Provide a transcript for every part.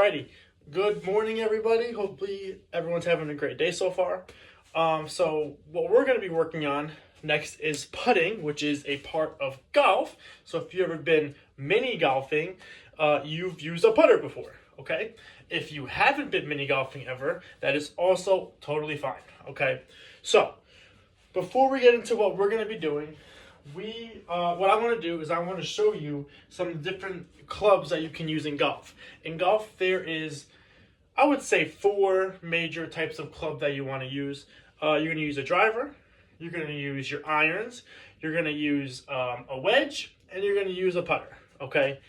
Alrighty, good morning, everybody. Hopefully, everyone's having a great day so far. So what we're going to be working on next is putting, which is a part of golf. So if you've ever been mini golfing, you've used a putter before. Okay. If you haven't been mini golfing ever, that is also totally fine. Okay. So before we get into what we're going to be doing, what I want to do is I want to show you some different clubs that you can use in golf. In golf, there is, I would say, 4 major types of club that you want to use. You're going to use a driver, you're going to use your irons, you're going to use a wedge, and you're going to use a putter. Okay.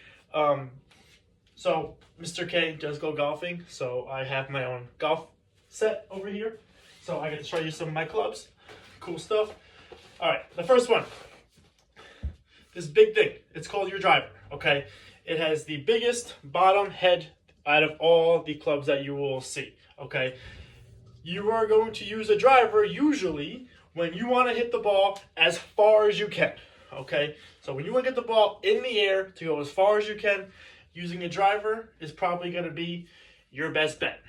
So Mr. K does go golfing, so I have my own golf set over here. So I get to show you some of my clubs. Cool stuff. All right, the first one. This big thing, it's called your driver, okay? It has the biggest bottom head out of all the clubs that you will see, okay? You are going to use a driver usually when you want to hit the ball as far as you can, okay? So when you want to get the ball in the air to go as far as you can, using a driver is probably going to be your best bet,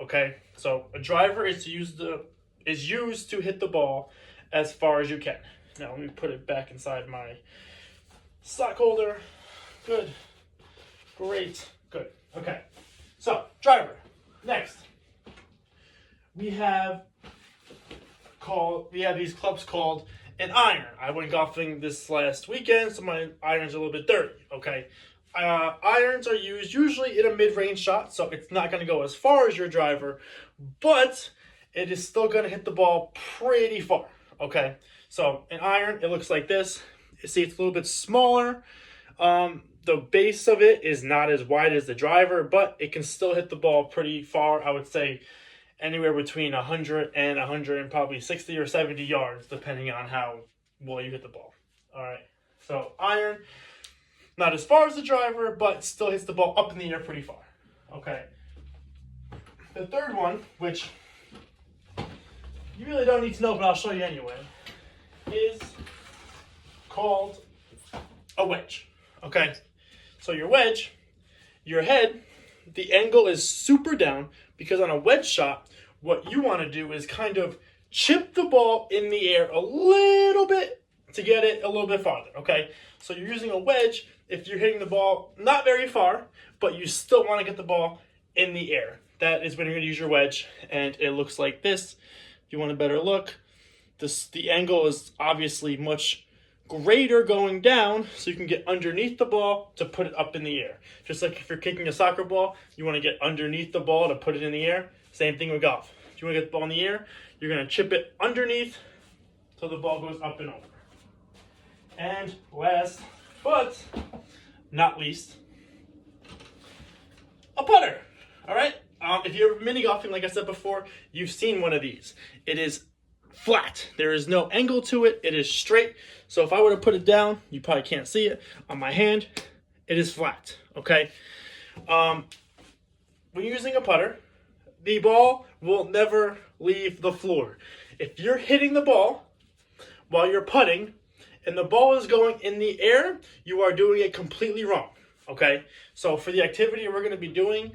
okay? So a driver is used to hit the ball as far as you can. Now let me put it back inside my sock holder. Good. Great. Good. Okay. So, driver. Next. We have these clubs called an iron. I went golfing this last weekend, so my iron's a little bit dirty. Okay. Irons are used usually in a mid-range shot, so it's not going to go as far as your driver, but it is still going to hit the ball pretty far. Okay. So, an iron, it looks like this. You see, it's a little bit smaller. The base of it is not as wide as the driver, but it can still hit the ball pretty far. I would say anywhere between 100 and 100 and probably 60 or 70 yards, depending on how well you hit the ball. All right. So iron, not as far as the driver, but still hits the ball up in the air pretty far. Okay. The third one, which you really don't need to know, but I'll show you anyway, is called a wedge. Okay, so your wedge, your head, the angle is super down because on a wedge shot, what you want to do is kind of chip the ball in the air a little bit to get it a little bit farther. Okay, so you're using a wedge if you're hitting the ball not very far, but you still want to get the ball in the air. That is when you're going to use your wedge, and it looks like this. If you want a better look, the angle is obviously much greater going down, so you can get underneath the ball to put it up in the air. Just like if you're kicking a soccer ball, you want to get underneath the ball to put it in the air. Same thing with golf. If you want to get the ball in the air, you're going to chip it underneath so the ball goes up and over. And last but not least, a putter. All right? If you're mini golfing, like I said before, you've seen one of these. It is flat. There is no angle to it. It is straight. So if I were to put it down, you probably can't see it on my hand. It is flat. Okay. When you're using a putter, the ball will never leave the floor. If you're hitting the ball while you're putting and the ball is going in the air, you are doing it completely wrong. Okay. So for the activity we're going to be doing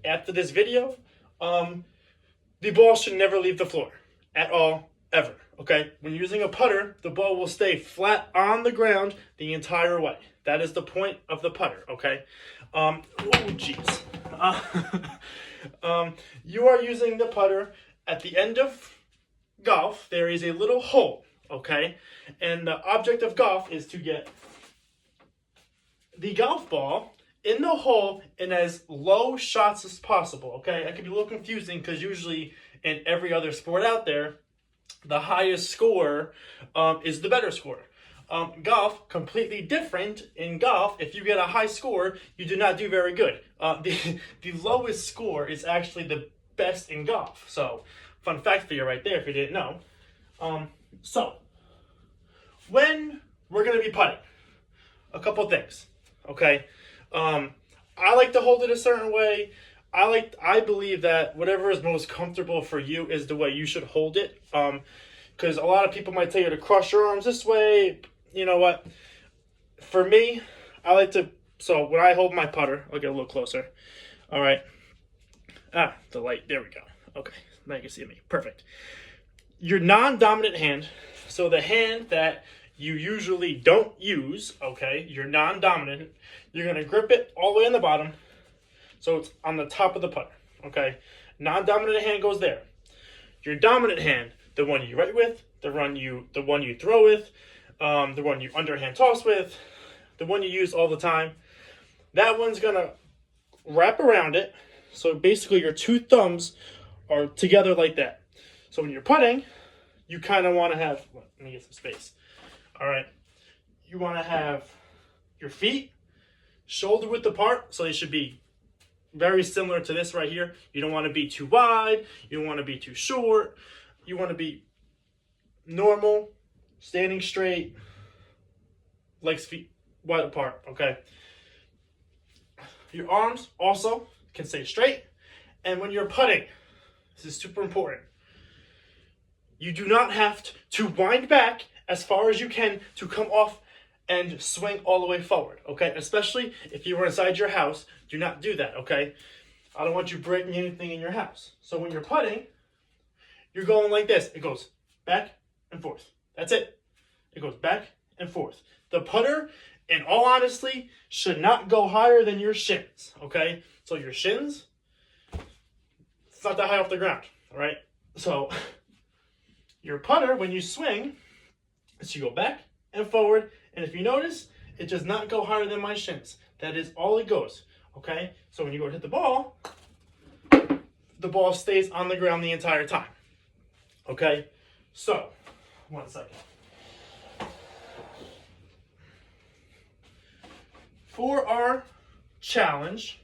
after this video, the ball should never leave the floor at all, ever. Okay, when using a putter, the ball will stay flat on the ground the entire way. That is the point of the putter. Okay. Oh, jeez. You are using the putter at the end of golf. There is a little hole. Okay, and the object of golf is to get the golf ball in the hole in as low shots as possible. Okay, that can be a little confusing because usually in every other sport out there, the highest score is the better score. Golf, completely different. In golf, if you get a high score, you do not do very good. The lowest score is actually the best in golf. So, fun fact for you right there if you didn't know. So, when we're going to be putting, a couple things, okay? I like to hold it a certain way. I believe that whatever is most comfortable for you is the way you should hold it. Because a lot of people might tell you to cross your arms this way. You know what? For me, I like to, so when I hold my putter, I'll get a little closer. All right. The light. There we go. Okay, now you can see me. Perfect. Your non-dominant hand, so the hand that you usually don't use, okay, your non-dominant, you're going to grip it all the way on the bottom, so it's on the top of the putter, okay? Non-dominant hand goes there. Your dominant hand, the one you write with, the one you throw with, the one you underhand toss with, the one you use all the time, that one's going to wrap around it, so basically your two thumbs are together like that. So when you're putting, you kind of want to have, let me get some space. All right. You want to have your feet shoulder width apart, so they should be very similar to this right here. You don't want to be too wide. You don't want to be too short. You want to be normal, standing straight, legs, feet wide apart, okay? Your arms also can stay straight. And when you're putting, this is super important. You do not have to wind back as far as you can to come off and swing all the way forward, okay? Especially if you were inside your house, do not do that, okay? I don't want you breaking anything in your house. So when you're putting, you're going like this. It goes back and forth. That's it. It goes back and forth. The putter, in all honesty, should not go higher than your shins, okay? So your shins, it's not that high off the ground, all right? So your putter, when you swing, is you go back and forward, and if you notice, it does not go higher than my shins. That is all it goes, okay? So when you go to hit the ball stays on the ground the entire time, okay? So, 1 second. For our challenge,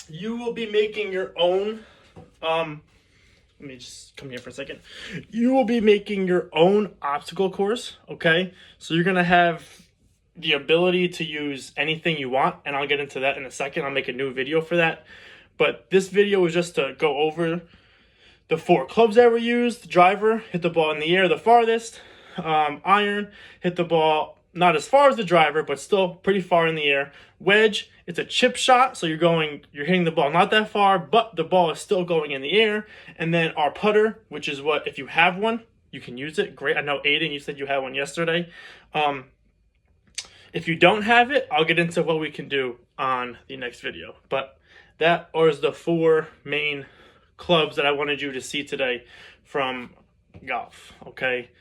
you will be making your own, let me just come here for a second. You will be making your own obstacle course, okay? So you're going to have the ability to use anything you want, and I'll get into that in a second. I'll make a new video for that. But this video is just to go over the 4 clubs that were used. The driver, hit the ball in the air the farthest. Iron, hit the ball not as far as the driver, but still pretty far in the air. Wedge, it's a chip shot, so you're hitting the ball not that far, but the ball is still going in the air. And then our putter, which is what, if you have one, you can use it. Great. I know, Aiden, you said you had one yesterday. If you don't have it, I'll get into what we can do on the next video. But that is the 4 main clubs that I wanted you to see today from golf, okay?